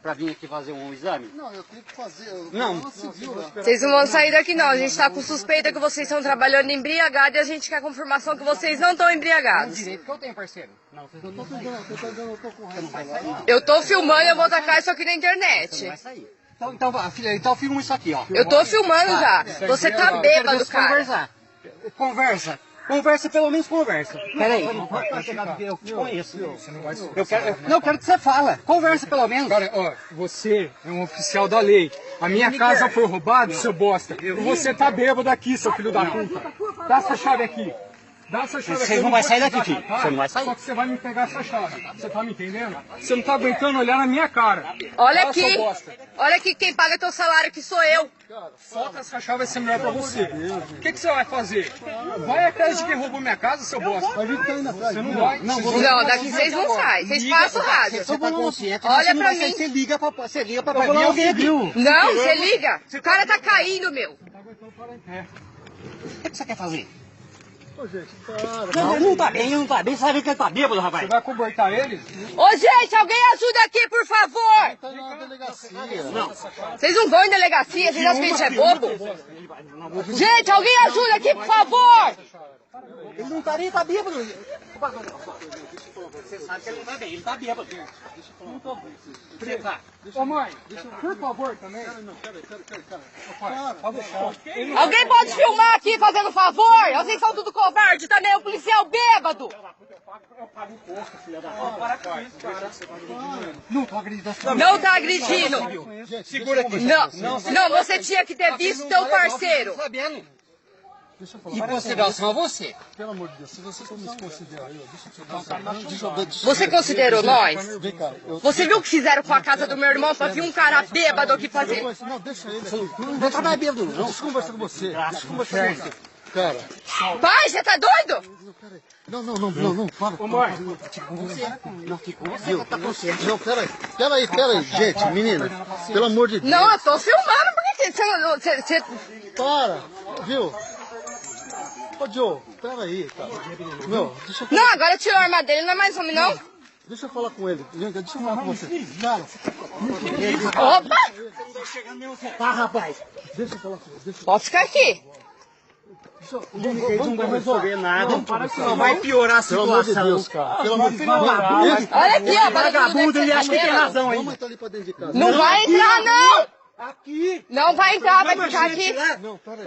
pra vir aqui fazer um exame? Não, eu tenho que fazer. Não. Vocês não vão sair daqui não, a gente tá com suspeita que vocês estão trabalhando embriagados e a gente quer confirmação que vocês não estão É o embriagados. direito que eu tenho, parceiro. Não, vocês não Eu tô vão pegando, eu tô correndo. vai sair, não. Eu tô filmando e eu vou tacar isso aqui na Você não internet. vai sair. Então, filha, então filma isso aqui, ó. Eu tô filmando já. Você tá bêbado, Deixa eu cara. conversar. Conversa. Conversa, pelo menos conversa. Peraí, eu te conheço. Eu quero que você fala. Conversa, pelo menos. Cara, ó, você é um oficial da lei. A minha casa foi roubada, seu bosta. E você tá bêbado aqui, seu filho da puta. Dá essa chave aqui. Dá essa chave aqui. Você não vai sair daqui, filho. Tá? Você não vai sair. Só que você vai me pegar essa chave. Você tá me entendendo? Você não tá aguentando olhar na minha cara. Olha Tá, seu aqui. bosta? Olha aqui, quem paga teu salário que sou eu. Solta essa chave, vai ser melhor pra você. O que você vai fazer? Vai atrás de quem roubou minha casa, seu bosta. Vai vir que tá indo atrás. Você não vai. Não, daqui vocês não saem. Vocês passam o rádio. Você tá consciente, Olha você não pra vai sair. mim. Você liga pra mim, alguém aqui. Não, você liga. O cara tá caindo, meu. O que você quer fazer? Ô, gente, para. Não tá bem, não tá bem. Você vai ver que ele tá bêbado, rapaz. Você vai cobertar ele? Ô, gente, alguém ajuda aqui, por favor. Tá na delegacia. Vocês não vão em delegacia, vocês acham que a gente é bobo? Gente, alguém ajuda aqui, por favor. Ele não tá nem, tá bêbado. Você sabe que ele não tá bem, ele tá bêbado. Ô mãe, por favor também. Pode deixar. Alguém pode filmar aqui, fazendo favor? Vocês são tudo covarde também, o policial bêbado. Eu pago imposto, filha da puta. Para com isso, cara. Não tô acreditando. Não tá agredindo. Segura aqui. Não, você tinha que ter visto teu parceiro. Sabendo. Deixa eu falar. Em consideração a você. Pelo amor de Deus, se você for me considerar eu, deixa eu te dar. Deixa eu Você considerou nós? Vem cá, Você viu o que fizeram com a casa do meu irmão pra vir um cara bêbado aqui fazer? Não, deixa ele aqui. Não vou trabalhar bêbado, não. Deixa eu conversar com você. Deixa eu conversar com você. Cara, Pai, você tá doido? não, para. Ô mãe, Não, ficou você, tá consciente. Não, peraí, gente, menina, pelo amor de Deus. Não, eu tô filmando, por que você... Para, viu? Ô, Joe, peraí, cara. Meu, deixa eu Não, agora tirou a arma dele, não é mais homem, não? Deixa eu falar com ele. Deixa eu falar com você. Cara, Opa! Tá, rapaz. deixa eu falar com ele. Pode ficar aqui. Não vai resolver nada. Só vai piorar a Pelo amor de situação. Deus, cara. Pelo amor de Deus. Olha aqui, ó. Vagabundo, ele acha que tem razão Vamos ainda. entrar ali pra dentro de casa. Não vai entrar, não! Aqui. Não vai entrar, vai ficar aqui. Não, peraí.